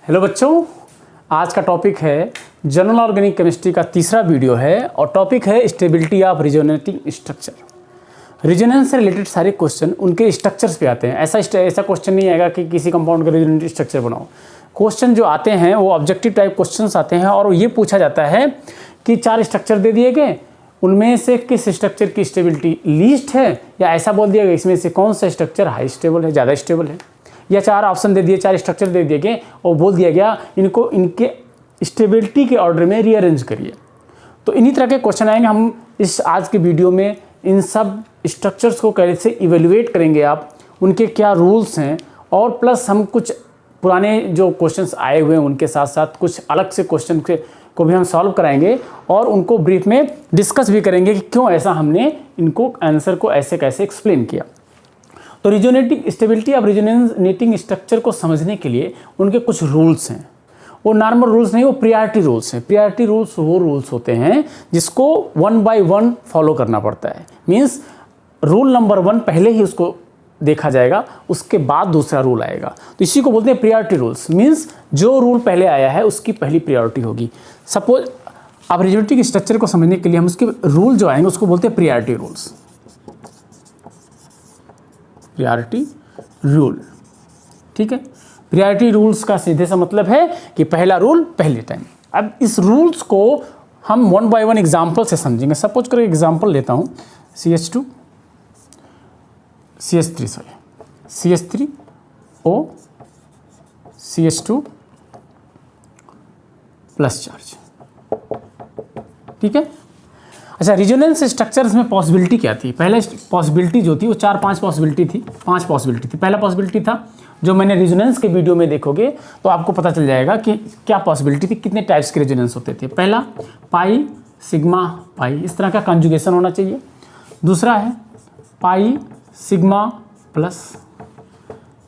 Hello बच्चों, आज का टॉपिक है जनरल ऑर्गेनिक केमिस्ट्री का तीसरा वीडियो है और टॉपिक है stability of resonating structure. Resonance से रिलेटेड सारे क्वेश्चन उनके स्ट्रक्चर्स पे आते हैं। ऐसा क्वेश्चन नहीं आएगा कि किसी कंपाउंड का रिजोनेटिंग स्ट्रक्चर बनाओ। क्वेश्चन जो आते हैं वो ऑब्जेक्टिव टाइप क्वेश्चंस आते हैं और ये पूछा जाता है कि 4 स्ट्रक्चर दे दिए गए, उनमें से किस स्ट्रक्चर की स्टेबिलिटी लीस्ट है, या ऐसा बोल दिया गया इसमें से कौन सा स्ट्रक्चर हाई स्टेबल है, ज़्यादा स्टेबल है। या 4 ऑप्शन दे दिए, 4 स्ट्रक्चर दे दिए गए और बोल दिया गया इनको इनके स्टेबिलिटी के ऑर्डर में रीअरेंज करिए। तो इन्हीं तरह के क्वेश्चन आएंगे। हम इस आज के वीडियो में इन सब स्ट्रक्चर्स को कैसे इवेल्युएट करेंगे, आप उनके क्या रूल्स हैं, और प्लस हम कुछ पुराने जो क्वेश्चंस आए हुए हैं उनके साथ साथ कुछ अलग से क्वेश्चन को भी हम सॉल्व कराएंगे और उनको ब्रीफ में डिस्कस भी करेंगे कि क्यों ऐसा हमने इनको आंसर को ऐसे कैसे एक्सप्लेन किया। तो resonating stability of resonating structure को समझने के लिए उनके कुछ रूल्स हैं। वो नॉर्मल रूल्स नहीं, वो प्रायोरिटी रूल्स हैं। प्रायोरिटी रूल्स वो रूल्स होते हैं जिसको 1 by 1 फॉलो करना पड़ता है। मीन्स रूल नंबर 1 पहले ही उसको देखा जाएगा, उसके बाद दूसरा रूल आएगा। तो इसी को बोलते हैं प्रायोरिटी रूल्स। मीन्स जो रूल पहले आया है उसकी पहली प्रायोरिटी होगी। सपोज अब रिजोनेटिंग स्ट्रक्चर को समझने के लिए हम उसके रूल जो आएंगे उसको बोलते हैं प्रायोरिटी रूल्स। प्रायोरिटी रूल, ठीक है। प्रायोरिटी रूल्स का सीधे सा मतलब है कि पहला रूल पहले टाइम। अब इस रूल्स को हम 1 by 1 एग्जाम्पल से समझेंगे। सपोज करो एग्जाम्पल लेता हूँ CH3O CH2 प्लस चार्ज, ठीक है। अच्छा, रिजोनेंस स्ट्रक्चर्स में पॉसिबिलिटी क्या थी? पहले पॉसिबिलिटी जो थी वो 4-5 पॉसिबिलिटी थी, 5 पॉसिबिलिटी थी। पहला पॉसिबिलिटी था जो मैंने रिजोनेंस के वीडियो में देखोगे तो आपको पता चल जाएगा कि क्या पॉसिबिलिटी थी, कितने टाइप्स के रिजोनेंस होते थे। पहला पाई सिग्मा पाई, इस तरह का कंजुगेशन होना चाहिए। दूसरा है पाई सिग्मा प्लस।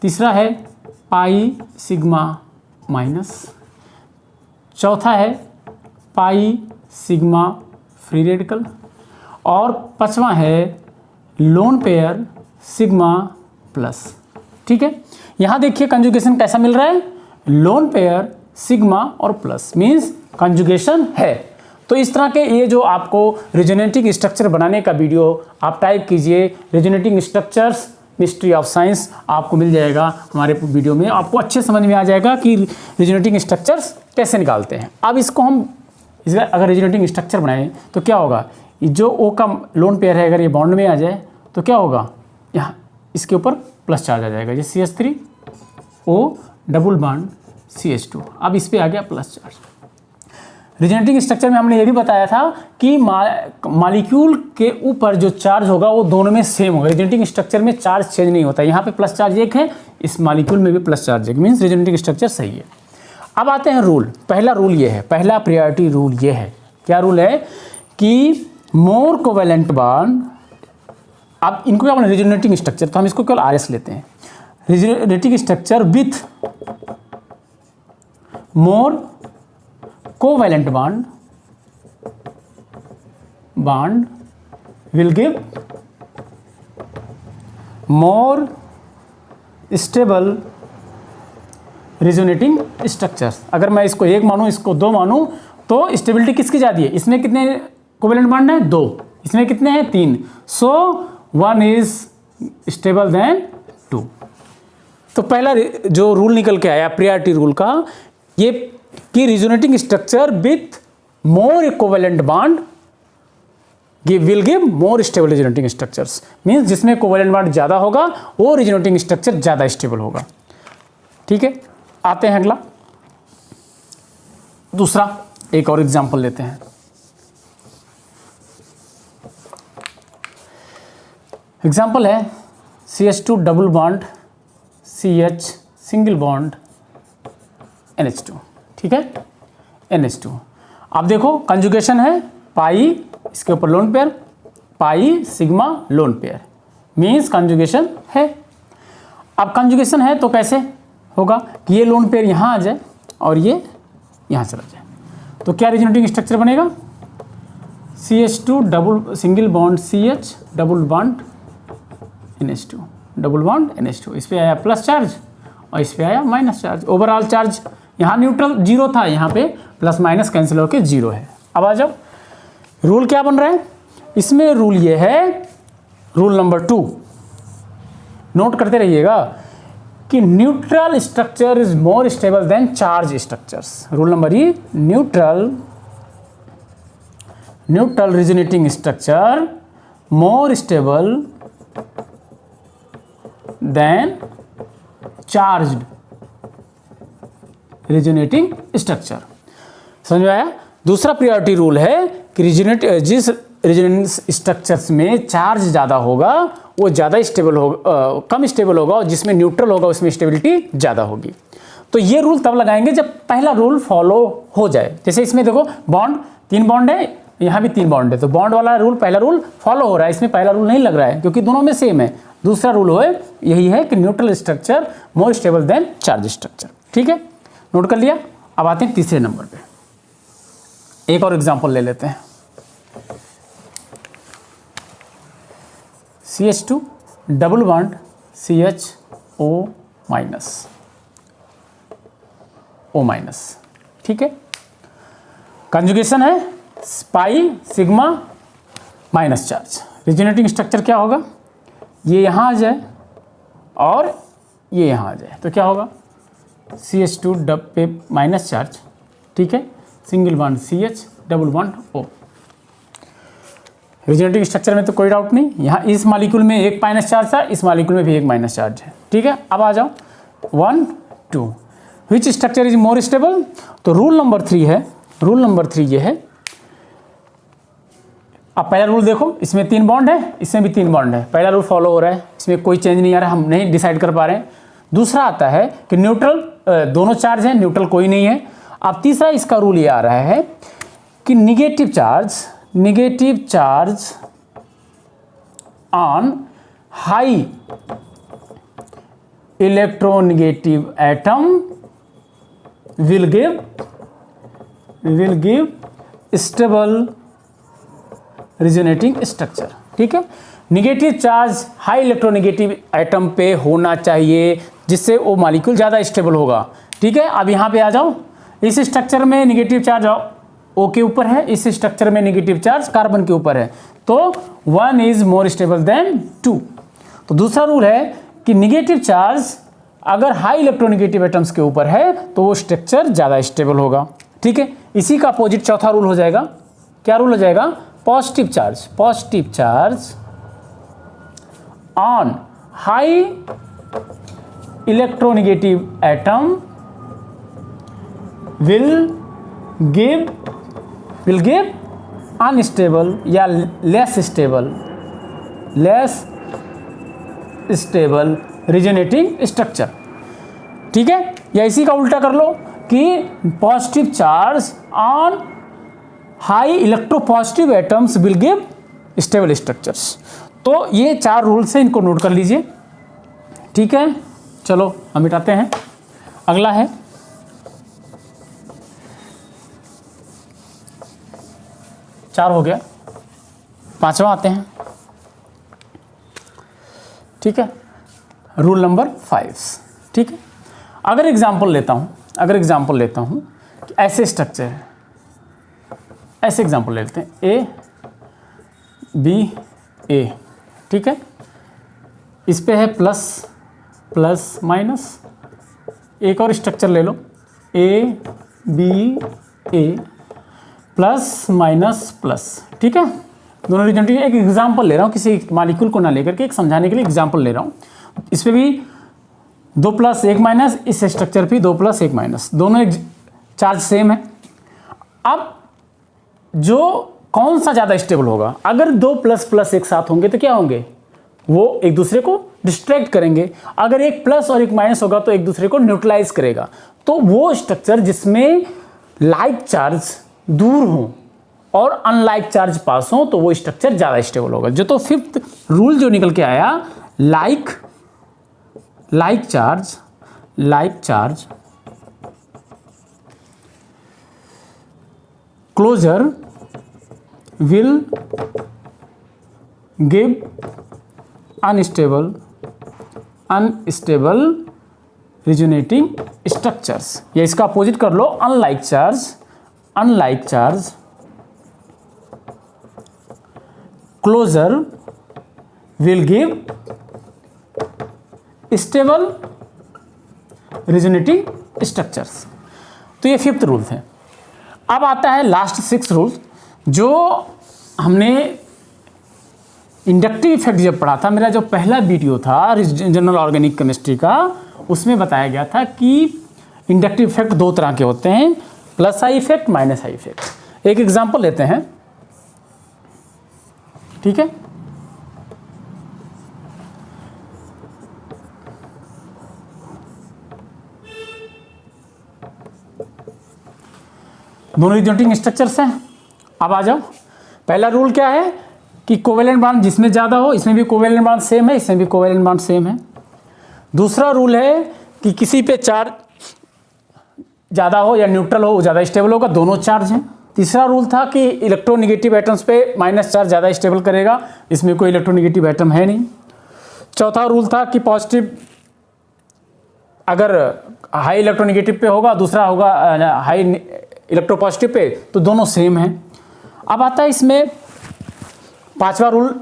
तीसरा है पाई सिग्मा माइनस। चौथा है पाई सिग्मा फ्री रेडिकल। और 5वां है लोन पेयर सिग्मा प्लस, ठीक है। यहाँ देखिए कंजुगेशन कैसा मिल रहा है, लोन पेयर सिग्मा और प्लस, मीन्स कंजुगेशन है। तो इस तरह के ये जो आपको रिजोनेटिंग स्ट्रक्चर बनाने का वीडियो आप टाइप कीजिए, resonating structures mystery of science, आपको मिल जाएगा हमारे वीडियो में। आपको अच्छे समझ में आ जाएगा कि रिजोनेटिंग स्ट्रक्चर्स कैसे निकालते हैं। अब इसको हम अगर रिजोनेटिंग स्ट्रक्चर बनाएं तो क्या होगा, जो O का लोन पेयर है अगर ये बॉन्ड में आ जाए तो क्या होगा, यहाँ इसके ऊपर प्लस चार्ज आ जाएगा। जैसे CH3O डबल बॉन्ड CH2, अब इस पे आ गया प्लस चार्ज। रिजोनेटिंग स्ट्रक्चर में हमने ये भी बताया था कि मॉलिक्यूल के ऊपर जो चार्ज होगा वो दोनों में सेम होगा। रिजोनेटिंग स्ट्रक्चर में चार्ज चेंज नहीं होता। यहाँ पे प्लस चार्ज 1 है, इस मॉलिक्यूल में भी plus charge 1, means resonating structure सही है। अब आते हैं रूल। पहला रूल ये है, पहला प्रायोरिटी रूल ये है। क्या रूल है कि मोर कोवेलेंट बॉन्ड, अब इनको क्या बोलते हैं रिजोनेटिंग स्ट्रक्चर, तो हम इसको केवल RS लेते हैं। Resonating structure with more covalent bond will give more stable resonating structures. अगर मैं इसको 1 मानूं, इसको 2 मानूं, तो स्टेबिलिटी किसकी ज़्यादा है? इसमें कितने कोवेलेंट बॉन्ड है? 2। इसमें कितने हैं? 3। सो 1 इज स्टेबल देन 2। तो पहला जो रूल निकल के आया प्रायोरिटी रूल का, ये कि resonating structure with more covalent bond will give more stable resonating structures. Means जिसमें कोवेलेंट बॉन्ड ज़्यादा होगा वो रिजोनेटिंग स्ट्रक्चर ज़्यादा स्टेबल होगा, ठीक है। आते हैं अगला, दूसरा एक और एग्जांपल लेते हैं। एग्जांपल है CH2 double bond CH single bond NH2, ठीक है, NH2। अब देखो कंजुगेशन है पाई, इसके ऊपर lone pair, pi sigma lone pair, means conjugation है। अब कंजुगेशन है तो कैसे होगा कि ये लोन पेयर यहाँ आ जाए और ये यहाँ चला जाए, तो क्या रिजोनेटिंग स्ट्रक्चर बनेगा, CH2 double single bond CH double bond NH2 double bond NH2। इस पे आया प्लस चार्ज और इस पे आया माइनस चार्ज। ओवरऑल चार्ज यहाँ न्यूट्रल जीरो था, यहाँ पे प्लस माइनस कैंसिल होकर जीरो है। अब आ जाओ, रूल क्या बन रहा है इसमें, रूल ये है, रूल नंबर 2 नोट करते रहिएगा कि neutral structure is more stable then charge structures. Rule number E, neutral resonating structure more stable then charged resonating structure. समझ में आया? दूसरा प्रायोरिटी रूल है कि जिस रिजोनेंस स्ट्रक्चर्स में चार्ज ज़्यादा होगा वो ज़्यादा स्टेबल होगा, कम स्टेबल होगा, और जिसमें न्यूट्रल होगा उसमें स्टेबिलिटी ज़्यादा होगी। तो ये रूल तब लगाएंगे जब पहला रूल फॉलो हो जाए। जैसे इसमें देखो बॉन्ड, 3 बॉन्ड है, यहाँ भी 3 बॉन्ड है, तो बॉन्ड वाला रूल, पहला रूल फॉलो हो रहा है, इसमें पहला रूल नहीं लग रहा है क्योंकि दोनों में सेम है। दूसरा रूल है यही है कि neutral structure more stable then charge structure. ठीक है, नोट कर लिया। अब आते हैं तीसरे नंबर पे, एक और एग्जांपल ले लेते हैं। CH2 double bond CHO minus O minus. ठीक है, कंजुगेशन है pi sigma minus charge. Resonating structure क्या होगा, ये यहाँ आ जाए और ये यहाँ आ जाए तो क्या होगा, CH2 डब पे माइनस चार्ज। ठीक है, single bond CH double bond O। Resonating structure में तो कोई डाउट नहीं, यहाँ इस मॉलिक्यूल में एक माइनस चार्ज था, इस मॉलिक्यूल में भी एक माइनस चार्ज है। ठीक है, अब आ जाओ 1 2, विच स्ट्रक्चर इज मोर स्टेबल। तो रूल नंबर 3 है, रूल नंबर 3 ये है। अब पहला रूल देखो, इसमें 3 बॉन्ड है, इसमें भी 3 बॉन्ड है, पहला रूल फॉलो हो रहा है, इसमें कोई चेंज नहीं आ रहा है, हम नहीं डिसाइड कर पा रहे हैं। दूसरा आता है कि न्यूट्रल, दोनों चार्ज हैं, न्यूट्रल कोई नहीं है। अब तीसरा इसका रूल ये आ रहा है कि negative charge on high electronegative atom will give stable resonating structure. ठीक है, negative charge high electronegative atom पे होना चाहिए जिससे वो मॉलिक्यूल ज़्यादा स्टेबल होगा। ठीक है, अब यहाँ पे आ जाओ, इस स्ट्रक्चर में निगेटिव चार्ज O के ऊपर है, इस स्ट्रक्चर में निगेटिव चार्ज कार्बन के ऊपर है, तो 1 इज मोर स्टेबल देन 2। तो दूसरा रूल है कि निगेटिव चार्ज अगर हाई इलेक्ट्रोनेगेटिव एटम्स के ऊपर है तो वो स्ट्रक्चर ज़्यादा स्टेबल होगा। ठीक है, इसी का अपोजिट चौथा रूल हो जाएगा। क्या रूल हो जाएगा, positive charge on high electronegative atom will give unstable या लेस स्टेबल रिजोनेटिंग स्ट्रक्चर। ठीक है, या इसी का उल्टा कर लो कि positive charge on high electropositive atoms will give stable structures. तो ये 4 रूल्स हैं, इनको नोट कर लीजिए। ठीक है, चलो हम मिटाते हैं। अगला है चार हो गया, 5वां आते हैं। ठीक है, रूल नंबर 5। ठीक है, अगर एग्जांपल लेता हूं कि ऐसे स्ट्रक्चर है, ऐसे एग्जांपल लेते हैं A B A। ठीक है, इस पे है प्लस माइनस। एक और स्ट्रक्चर ले लो A B A plus minus plus. ठीक है, दोनों रिजोनेटिंग। एक एग्जांपल ले रहा हूँ, किसी मॉलिक्यूल को ना लेकर के, एक समझाने के लिए एग्जांपल ले रहा हूँ। इस पे भी 2 प्लस 1 माइनस, इस स्ट्रक्चर पे 2 प्लस 1 माइनस, दोनों चार्ज सेम है। अब जो कौन सा ज़्यादा स्टेबल होगा, अगर 2 प्लस प्लस एक साथ होंगे तो क्या होंगे, वो एक दूसरे को डिस्ट्रैक्ट करेंगे। अगर एक प्लस और एक माइनस होगा तो एक दूसरे को न्यूट्रलाइज करेगा। तो वो स्ट्रक्चर जिसमें लाइक चार्ज दूर हो और अनलाइक चार्ज पास हो तो वो स्ट्रक्चर ज़्यादा स्टेबल होगा। जो तो 5th रूल जो निकल के आया, like charge closer will give unstable resonating structures, या इसका अपोजिट कर लो unlike charge closer will give stable resonating structures. तो ये 5th रूल है। अब आता है लास्ट 6th रूल, जो हमने इंडक्टिव इफेक्ट जब पढ़ा था, मेरा जो पहला वीडियो था जनरल ऑर्गेनिक केमिस्ट्री का, उसमें बताया गया था कि इंडक्टिव इफेक्ट 2 तरह के होते हैं, plus I effect, minus I effect. एक एग्जांपल लेते हैं, ठीक है। दोनों रिजोनेटिंग स्ट्रक्चर्स हैं। अब आ जाओ, पहला रूल क्या है कि कोवेलेंट बॉन्ड जिसमें ज़्यादा हो, इसमें भी कोवेलेंट बॉन्ड सेम है, इसमें भी कोवेलेंट बॉन्ड सेम है। दूसरा रूल है कि किसी पे चार्ज ज़्यादा हो या न्यूट्रल हो, वो ज़्यादा स्टेबल होगा, दोनों चार्ज हैं। तीसरा रूल था कि इलेक्ट्रोनेगेटिव एटम्स पे माइनस चार्ज ज़्यादा स्टेबल करेगा, इसमें कोई इलेक्ट्रोनेगेटिव एटम है नहीं। चौथा रूल था कि पॉजिटिव अगर हाई इलेक्ट्रोनेगेटिव पे होगा, दूसरा होगा हाई इलेक्ट्रोपॉजिटिव पे, तो दोनों सेम हैं। अब आता है इसमें 5वां रूल,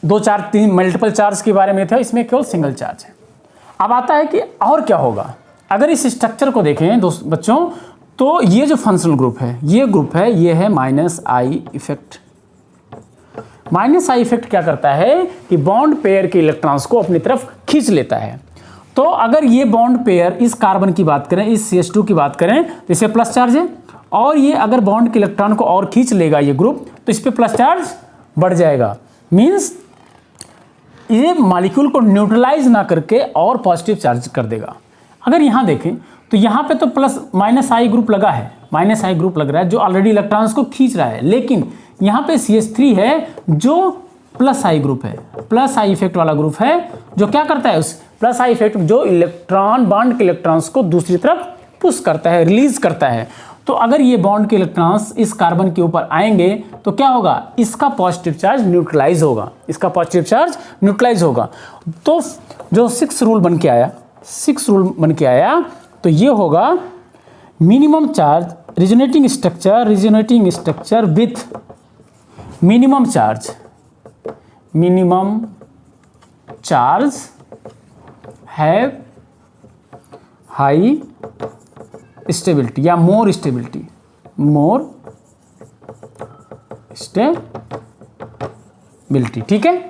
2 4 3 मल्टीपल चार्ज के बारे में था, इसमें केवल सिंगल चार्ज है। अब आता है कि और क्या होगा अगर इस स्ट्रक्चर को देखें बच्चों, तो ये जो फंक्शनल ग्रुप है, ये ग्रुप है, ये है minus I effect. Minus I effect क्या करता है कि बॉन्ड पेयर के इलेक्ट्रॉन्स को अपनी तरफ खींच लेता है। तो अगर ये बॉन्ड पेयर इस कार्बन की बात करें, इस CH2 की बात करें, तो इसे प्लस चार्ज है, और ये अगर बॉन्ड के इलेक्ट्रॉन को और खींच लेगा ये ग्रुप, तो इस पे प्लस चार्ज बढ़ जाएगा। मींस ये मॉलिक्यूल को न्यूट्रलाइज ना करके और पॉजिटिव चार्ज कर देगा। अगर यहाँ देखें तो यहाँ पे तो प्लस माइनस आई ग्रुप लगा है, माइनस आई ग्रुप लग रहा है जो ऑलरेडी इलेक्ट्रॉन्स को खींच रहा है, लेकिन यहाँ पे CH3 है जो प्लस आई ग्रुप है, प्लस आई इफेक्ट वाला ग्रुप है, जो क्या करता है, उस प्लस आई इफेक्ट जो इलेक्ट्रॉन बॉन्ड के इलेक्ट्रॉन्स को दूसरी तरफ पुश करता है, रिलीज करता है। तो अगर ये बॉन्ड के इलेक्ट्रॉन्स इस कार्बन के ऊपर आएंगे तो क्या होगा, इसका पॉजिटिव चार्ज न्यूट्रलाइज होगा, इसका पॉजिटिव चार्ज न्यूट्रलाइज होगा। तो जो 6 रूल बन के आया, 6 रूल बन के आया, तो ये होगा minimum charge resonating structure with minimum charge have high stability या मोर स्टेबिलिटी, ठीक है।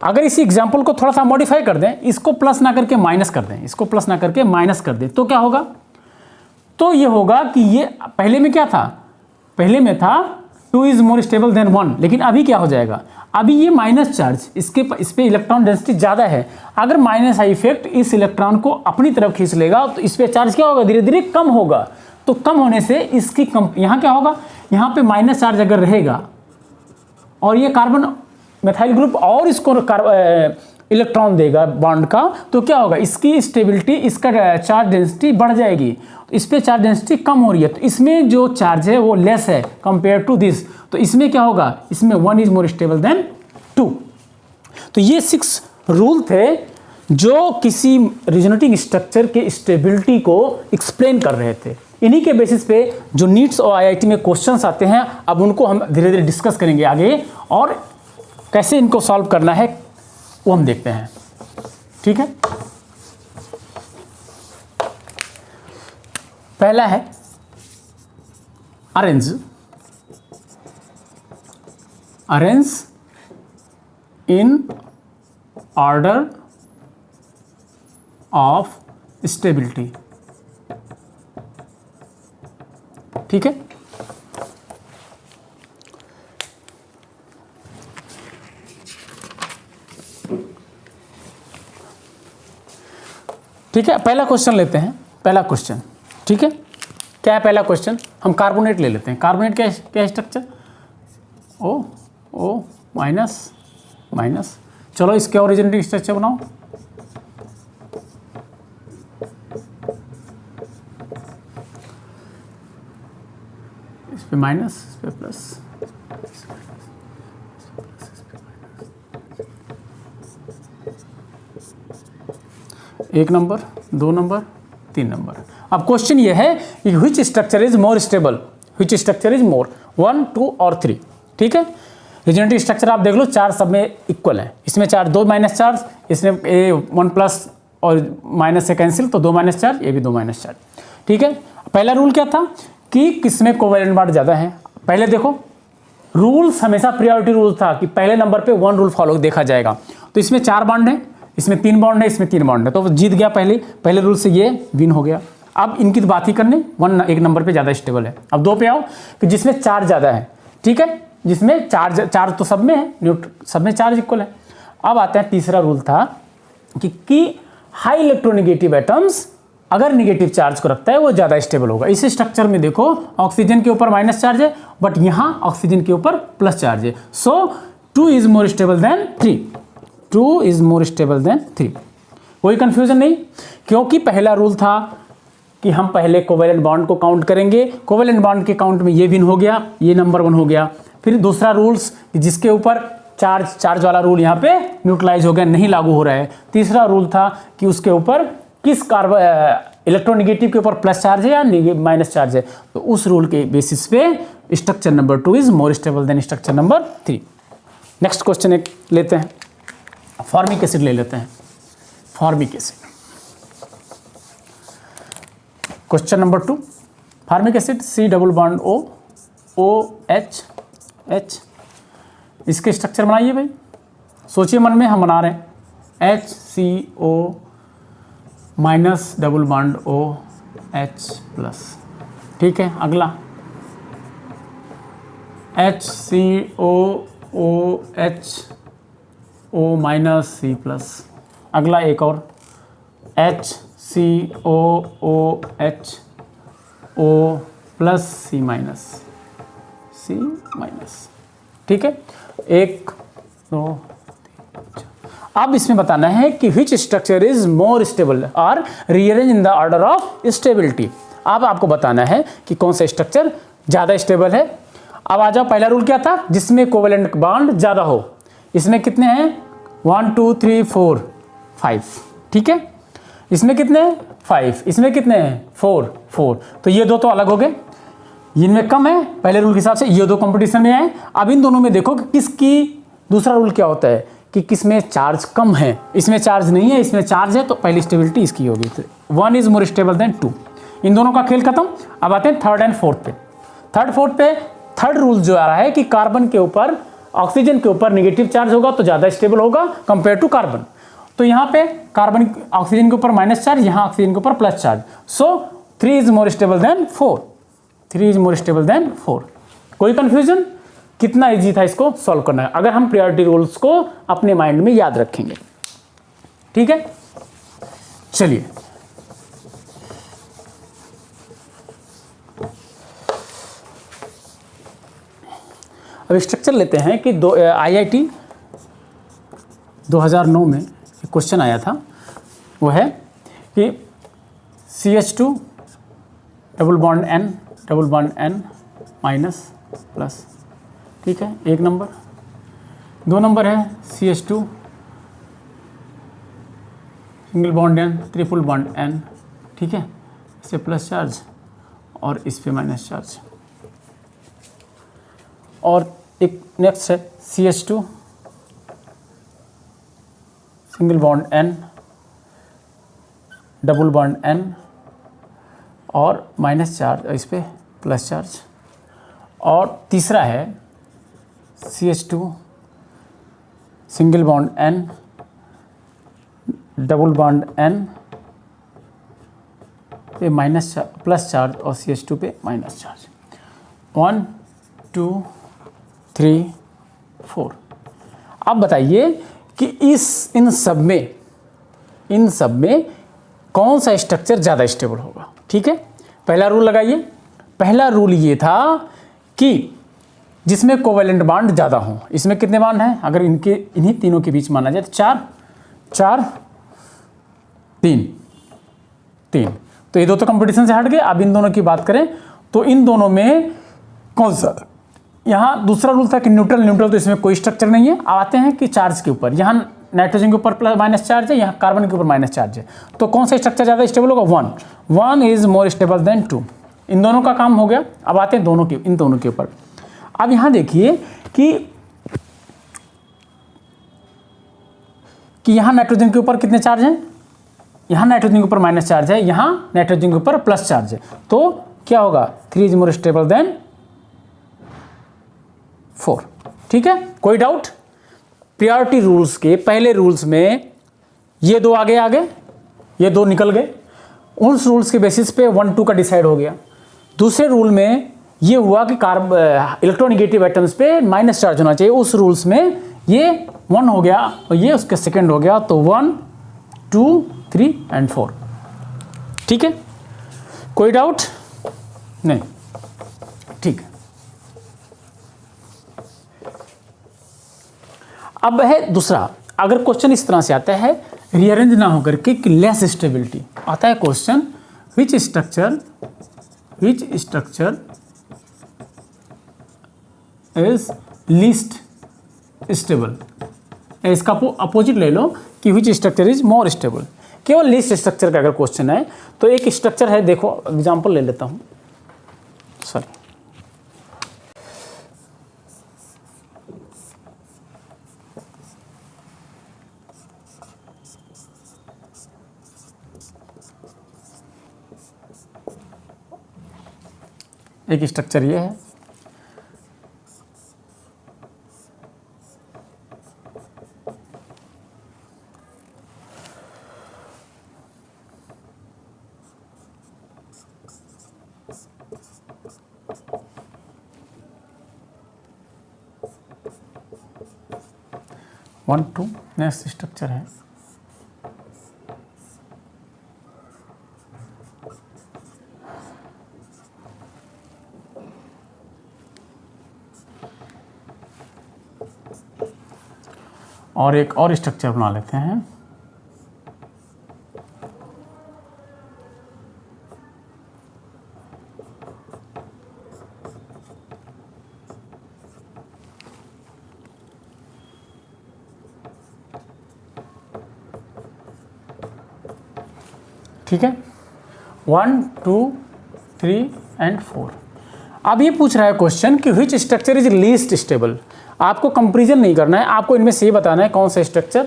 अगर इसी एग्जाम्पल को थोड़ा सा मॉडिफाई कर दें, इसको प्लस ना करके माइनस कर दें, इसको प्लस ना करके माइनस कर दें, तो क्या होगा, तो ये होगा कि ये पहले में क्या था, पहले में था 2 इज मोर स्टेबल देन 1, लेकिन अभी क्या हो जाएगा, अभी ये माइनस चार्ज, इस पे इलेक्ट्रॉन डेंसिटी ज़्यादा है। अगर माइनस आई इफेक्ट इस इलेक्ट्रॉन को अपनी तरफ खींच लेगा, तो इस पे चार्ज क्या होगा, धीरे धीरे कम होगा। तो कम होने से इसकी यहाँ क्या होगा, यहाँ पे माइनस चार्ज अगर रहेगा और ये कार्बन मेथाइल ग्रुप और इसको इलेक्ट्रॉन देगा बॉन्ड का, तो क्या होगा, इसकी स्टेबिलिटी, इसका चार्ज डेंसिटी बढ़ जाएगी। तो इस पे चार्ज डेंसिटी कम हो रही है, तो इसमें जो चार्ज है वो लेस है कंपेयर टू दिस, तो इसमें क्या होगा, इसमें 1 इज मोर स्टेबल देन 2। तो ये 6 रूल थे जो किसी रिजोनेटिंग स्ट्रक्चर के स्टेबिलिटी को एक्सप्लेन कर रहे थे। इन्हीं के बेसिस पे जो नीट्स और IIT में क्वेश्चंस आते हैं, अब उनको हम धीरे धीरे डिस्कस करेंगे आगे, और कैसे इनको सॉल्व करना है वो हम देखते हैं, ठीक है। पहला है arrange in order of stability, ठीक है। ठीक है, पहला क्वेश्चन लेते हैं, पहला क्वेश्चन, ठीक है। क्या है पहला क्वेश्चन, हम कार्बोनेट ले लेते हैं। कार्बोनेट क्या है स्ट्रक्चर, ओ माइनस, चलो इसके और रिजोनेटिंग स्ट्रक्चर बनाओ। इस पे माइनस, इस पे प्लस, एक नंबर, 2 नंबर, 3 नंबर। अब क्वेश्चन ये है कि which structure is more stable, which structure is मोर 1, 2 और 3। ठीक है, रिजनरेटिव स्ट्रक्चर आप देख लो, 4 सब में इक्वल है, इसमें 4 2 माइनस चार्ज, इसमें ए 1 प्लस और माइनस से कैंसिल तो 2 माइनस चार्ज, ये भी 2 माइनस चार्ज। ठीक है, पहला रूल क्या था कि किसमें कोवेलेंट बॉन्ड ज़्यादा है। पहले देखो रूल्स हमेशा प्रायोरिटी रूल था कि पहले नंबर पे 1 रूल फॉलो देखा जाएगा। तो इसमें 4 बॉन्ड है, इसमें 3 बॉन्ड है, इसमें 3 बॉन्ड है, तो जीत गया पहले रूल से, ये विन हो गया। अब इनकी तो बात ही करनी, 1 एक नंबर पे ज़्यादा स्टेबल है। अब 2 पे आओ कि जिसमें चार्ज ज़्यादा है। ठीक है, जिसमें चार्ज तो सब में है, सब में चार्ज इक्वल है। अब आते हैं तीसरा रूल था कि हाई इलेक्ट्रोनेगेटिव एटम्स अगर निगेटिव चार्ज को रखता है वो ज़्यादा स्टेबल होगा। इस स्ट्रक्चर में देखो ऑक्सीजन के ऊपर माइनस चार्ज है, बट यहाँ ऑक्सीजन के ऊपर प्लस चार्ज है। सो 2 is more stable then 3, 2 is more stable then 3। कोई कंफ्यूजन नहीं, क्योंकि पहला रूल था कि हम पहले कोवेलेंट बॉन्ड को काउंट करेंगे, कोवेलेंट बॉन्ड के काउंट में ये विन हो गया, ये नंबर 1 हो गया। फिर दूसरा रूल्स जिसके ऊपर चार्ज वाला रूल यहाँ पे न्यूट्रलाइज हो गया, नहीं लागू हो रहा है। तीसरा रूल था कि उसके ऊपर किस इलेक्ट्रोनेगेटिव के ऊपर प्लस चार्ज है या माइनस चार्ज है, तो उस रूल के बेसिस पे structure number 2 is more stable then structure number 3। Next question एक लेते हैं, फॉर्मिक एसिड ले लेते हैं। Formic acid, question number 2, formic acid C double bond O, OH, H, इसके स्ट्रक्चर बनाइए भाई, सोचिए मन में, हम बना रहे हैं HCO minus double bond OH plus. ठीक है, अगला HCOOHO माइनस C प्लस। अगला एक और HCOOHO प्लस C माइनस। ठीक है, 1 2 3 4। अब इसमें बताना है कि which structure is more stable और rearrange in the order of stability. अब आपको बताना है कि कौन सा स्ट्रक्चर ज़्यादा स्टेबल है। अब आ जाओ, पहला रूल क्या था, जिसमें कोवेलेंट बॉन्ड ज़्यादा हो। इसमें कितने हैं 1 2 3 4 5। ठीक है, इसमें कितने हैं 5, इसमें कितने हैं 4। तो ये दो तो अलग हो गए, इनमें कम है पहले रूल के हिसाब से, ये दो कंपटीशन में आए। अब इन दोनों में देखो कि किसकी, दूसरा रूल क्या होता है कि किसमें चार्ज कम है, इसमें चार्ज नहीं है, इसमें चार्ज है, तो पहली स्टेबिलिटी इसकी होगी। 1 इज मोर स्टेबल देन 2। इन दोनों का खेल खत्म। अब आते हैं थर्ड एंड फोर्थ पे। थर्ड रूल जो आ रहा है कि कार्बन के ऊपर, ऑक्सीजन के ऊपर नेगेटिव चार्ज होगा तो ज़्यादा स्टेबल होगा कंपेयर टू कार्बन। तो यहाँ पे कार्बन ऑक्सीजन के ऊपर माइनस चार्ज, यहाँ ऑक्सीजन के ऊपर plus charge. So 3 is more stable then 4, 3 is more stable then 4। कोई कंफ्यूजन? कितना इजी था इसको सॉल्व करना है अगर हम प्रायोरिटी रूल्स को अपने माइंड में याद रखेंगे। ठीक है, चलिए अब स्ट्रक्चर लेते हैं कि IIT 2009 में एक क्वेश्चन आया था, वो है कि CH2 double bond N minus plus. ठीक है, 1 नंबर। 2 नंबर है CH2 single bond N triple bond N। ठीक है, इस पे प्लस चार्ज और इस पे माइनस चार्ज। और एक नेक्स्ट है CH2 single bond N double bond N और माइनस चार्ज, इस पे प्लस चार्ज। और तीसरा है CH2 single bond N double bond N पे माइनस प्लस चार्ज और CH2 पे माइनस चार्ज। 1 2 3 4। अब बताइए कि इन सब में कौन सा स्ट्रक्चर ज़्यादा स्टेबल होगा। ठीक है, पहला रूल लगाइए। पहला रूल ये था कि जिसमें कोवेलेंट बॉन्ड ज़्यादा हो। इसमें कितने बॉन्ड हैं, अगर इन्हीं तीनों के बीच माना जाए तो 4 3। तो ये दो तो कंपटीशन से हट गए। अब इन दोनों की बात करें तो इन दोनों में कौन सा, यहाँ दूसरा रूल था कि न्यूट्रल, तो इसमें कोई स्ट्रक्चर नहीं है। आते हैं कि चार्ज के ऊपर, यहाँ नाइट्रोजन के ऊपर प्लस माइनस चार्ज है, यहाँ कार्बन के ऊपर माइनस चार्ज है, तो कौन सा स्ट्रक्चर ज़्यादा स्टेबल होगा। 1 इज मोर स्टेबल देन 2। इन दोनों का काम हो गया। अब आते हैं इन दोनों के ऊपर। अब यहाँ देखिए कि यहाँ नाइट्रोजन के ऊपर कितने चार्ज हैं, यहाँ नाइट्रोजन के ऊपर माइनस चार्ज है, यहाँ नाइट्रोजन के ऊपर प्लस चार्ज है, तो क्या होगा 3 इज मोर स्टेबल देन 4। ठीक है, कोई डाउट? प्रायोरिटी रूल्स के पहले रूल्स में ये दो आगे आ गए, ये दो निकल गए, उस रूल्स के बेसिस पे 1 2 का डिसाइड हो गया। दूसरे रूल में ये हुआ कि इलेक्ट्रोनेगेटिव एटम्स पे माइनस चार्ज होना चाहिए, उस रूल्स में ये 1 हो गया और ये उसके सेकंड हो गया, तो 1 2 3 एंड 4। ठीक है, कोई डाउट नहीं? ठीक है, अब है दूसरा। अगर क्वेश्चन इस तरह से आता है, रीअरेंज ना होकर के कि लेस स्टेबिलिटी आता है question, which structure is least stable. इसका अपोजिट ले लो कि which structure is more stable. केवल लीस्ट स्ट्रक्चर का अगर क्वेश्चन है तो एक स्ट्रक्चर है, देखो एग्जांपल ले लेता हूं, सॉरी, एक स्ट्रक्चर ये है, वन टू नेक्स्ट स्ट्रक्चर है, और एक और स्ट्रक्चर बना लेते हैं, ठीक है, 1 2 3 एंड 4। अब ये पूछ रहा है क्वेश्चन कि which structure is least stable. आपको कंपैरिजन नहीं करना है, आपको इनमें से ये बताना है कौन सा स्ट्रक्चर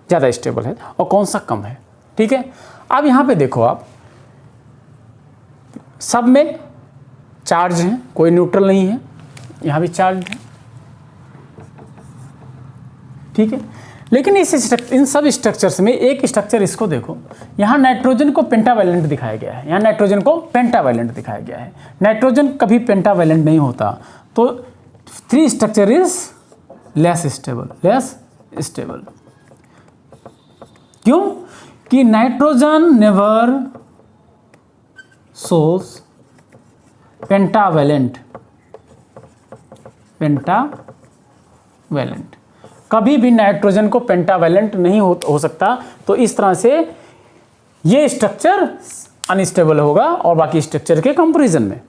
ज़्यादा स्टेबल है और कौन सा कम है। ठीक है, अब यहाँ पे देखो, आप सब में चार्ज हैं, कोई न्यूट्रल नहीं है, यहाँ भी चार्ज है। ठीक है, लेकिन इन सब स्ट्रक्चर्स में एक स्ट्रक्चर, इसको देखो, यहाँ नाइट्रोजन को पेंटावैलेंट दिखाया गया है, यहाँ नाइट्रोजन को पेंटावैलेंट दिखाया गया है। नाइट्रोजन कभी पेंटावैलेंट नहीं होता, तो 3 स्ट्रक्चर इज लेस स्टेबल। क्यों? कि नाइट्रोजन नेवर शोज पेंटावैलेंट, कभी भी नाइट्रोजन को पेंटावैलेंट नहीं हो सकता, तो इस तरह से ये स्ट्रक्चर अनस्टेबल होगा और बाकी स्ट्रक्चर के कंपैरिजन में।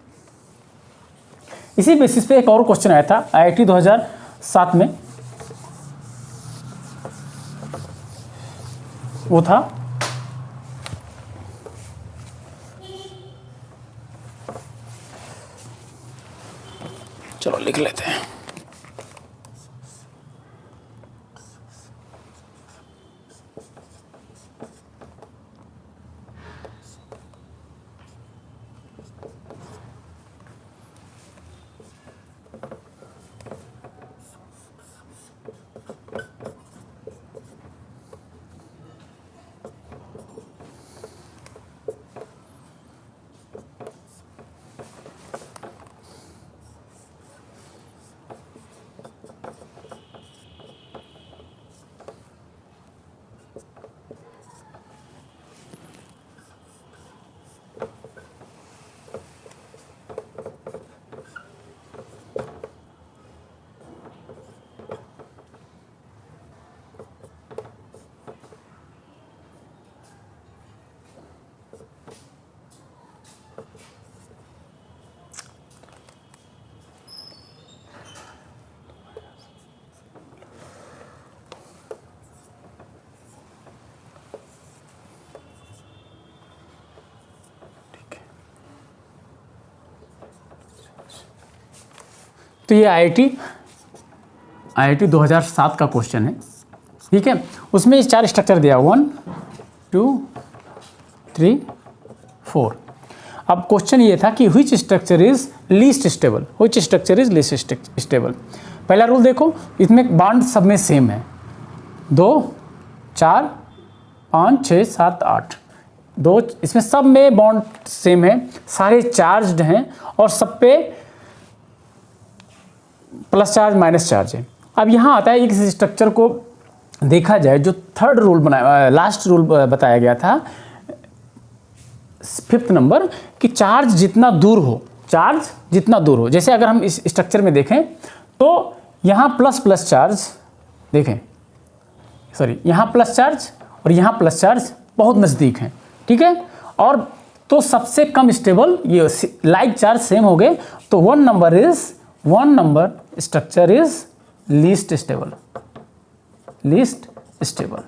इसी बेसिस पे एक और क्वेश्चन आया था IIT 2007 में, वो था चलो लिख लेते हैं, तो ये IIT 2007 का क्वेश्चन है, ठीक है। उसमें 4 स्ट्रक्चर दिया, 1 2 3 4। अब क्वेश्चन ये था कि which structure is least stable, which structure is least stable. पहला रूल देखो, इसमें बॉन्ड सब में सेम है, 2 4 5 6 7 8, 2 इसमें सब में बॉन्ड सेम है, सारे चार्ज्ड हैं और सब पे प्लस चार्ज माइनस चार्ज है। अब यहाँ आता है एक स्ट्रक्चर को देखा जाए, जो थर्ड रूल बनाया, लास्ट रूल बताया गया था 5th नंबर, कि चार्ज जितना दूर हो, चार्ज जितना दूर हो। जैसे अगर हम इस स्ट्रक्चर में देखें तो यहाँ प्लस प्लस चार्ज देखें, सॉरी यहाँ प्लस चार्ज और यहाँ प्लस चार्ज बहुत नज़दीक हैं, ठीक है। और तो सबसे कम स्टेबल ये लाइक चार्ज सेम हो गए, तो 1 number structure is least stable, least stable.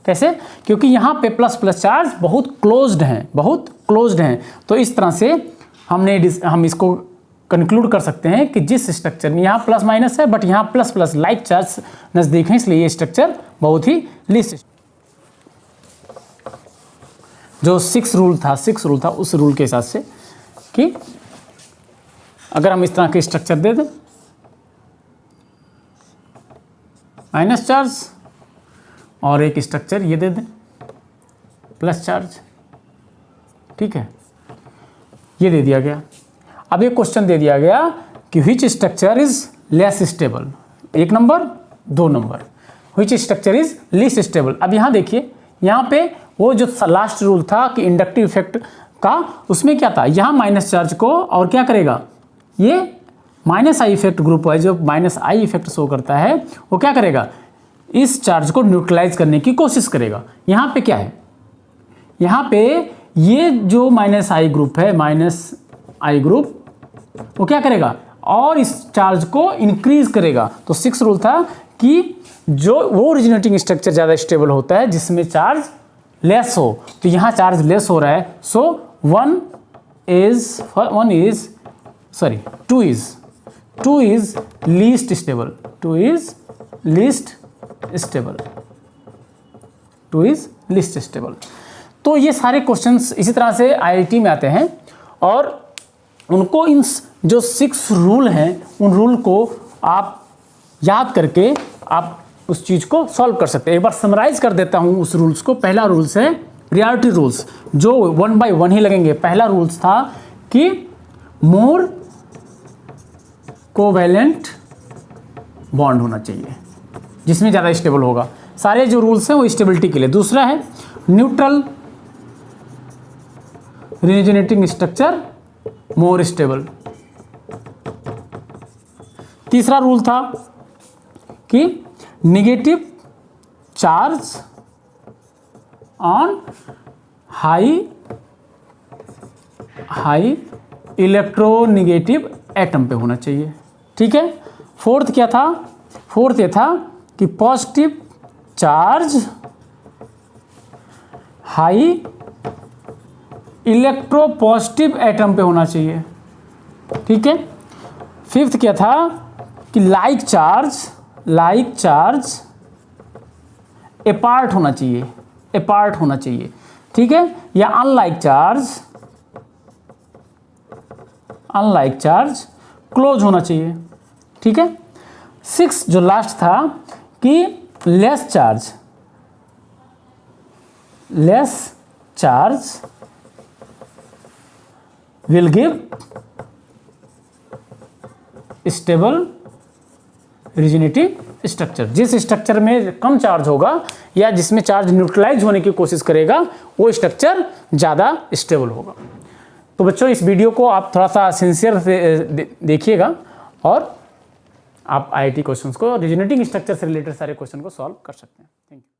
कैसे? क्योंकि यहाँ पे प्लस प्लस चार्ज बहुत क्लोज्ड हैं, बहुत क्लोज्ड हैं। तो इस तरह से हम इसको कंक्लूड कर सकते हैं कि जिस स्ट्रक्चर में यहाँ प्लस माइनस है बट यहाँ प्लस प्लस लाइक चार्ज नज़दीक है, इसलिए ये स्ट्रक्चर बहुत ही लीस्ट। जो 6 रूल था उस रूल के हिसाब से कि अगर हम इस तरह के स्ट्रक्चर दे दें, माइनस चार्ज, और एक स्ट्रक्चर ये दे दें प्लस चार्ज, ठीक है, ये दे दिया गया। अब एक क्वेश्चन दे दिया गया कि which structure is less stable, 1 number 2 number, which structure is least stable. अब यहाँ देखिए, यहाँ पे वो जो लास्ट रूल था कि इंडक्टिव इफेक्ट का, उसमें क्या था, यहाँ माइनस चार्ज को और क्या करेगा, ये माइनस आई इफेक्ट ग्रुप है जो माइनस आई इफेक्ट शो करता है, वो क्या करेगा, इस चार्ज को न्यूट्रलाइज करने की कोशिश करेगा। यहाँ पे क्या है, यहाँ पे ये जो माइनस आई ग्रुप है, माइनस आई ग्रुप, वो क्या करेगा और इस चार्ज को इंक्रीज करेगा। तो 6 रूल था कि जो वो ओरिजिनेटिंग स्ट्रक्चर ज़्यादा स्टेबल होता है जिसमें चार्ज लेस हो, तो यहाँ चार्ज लेस हो रहा है, सो 2 is least stable, 2 is least stable. तो ये सारे क्वेश्चंस इसी तरह से IIT में आते हैं और उनको इन जो 6 रूल हैं, उन रूल को आप याद करके आप उस चीज़ को सॉल्व कर सकते हैं। एक बार समराइज कर देता हूँ उस रूल्स को। पहला रूल्स है प्रियोरिटी रूल्स, जो 1 by 1 ही लगेंगे। पहला रूल्स था कि मोर कोवैलेंट बॉन्ड होना चाहिए जिसमें ज़्यादा स्टेबल होगा। सारे जो रूल्स हैं वो स्टेबिलिटी के लिए। दूसरा है neutral resonating structure more stable. तीसरा रूल था कि negative charge on high electronegative atom पे होना चाहिए, ठीक है। फोर्थ क्या था, फोर्थ ये था कि positive charge high electropositive atom पे होना चाहिए, ठीक है। फिफ्थ क्या था कि लाइक चार्ज अपार्ट होना चाहिए, ठीक है, या अनलाइक चार्ज क्लोज होना चाहिए, ठीक है। 6 जो लास्ट था कि less charge will give stable resonative structure. जिस स्ट्रक्चर में कम चार्ज होगा या जिसमें चार्ज न्यूट्रलाइज होने की कोशिश करेगा वो स्ट्रक्चर ज़्यादा स्टेबल होगा। तो बच्चों इस वीडियो को आप थोड़ा सा सिंसियर से देखिएगा और आप IIT क्वेश्चंस को रिजोनेटिंग स्ट्रक्चर से रिलेटेड सारे क्वेश्चन को सॉल्व कर सकते हैं। Thank you.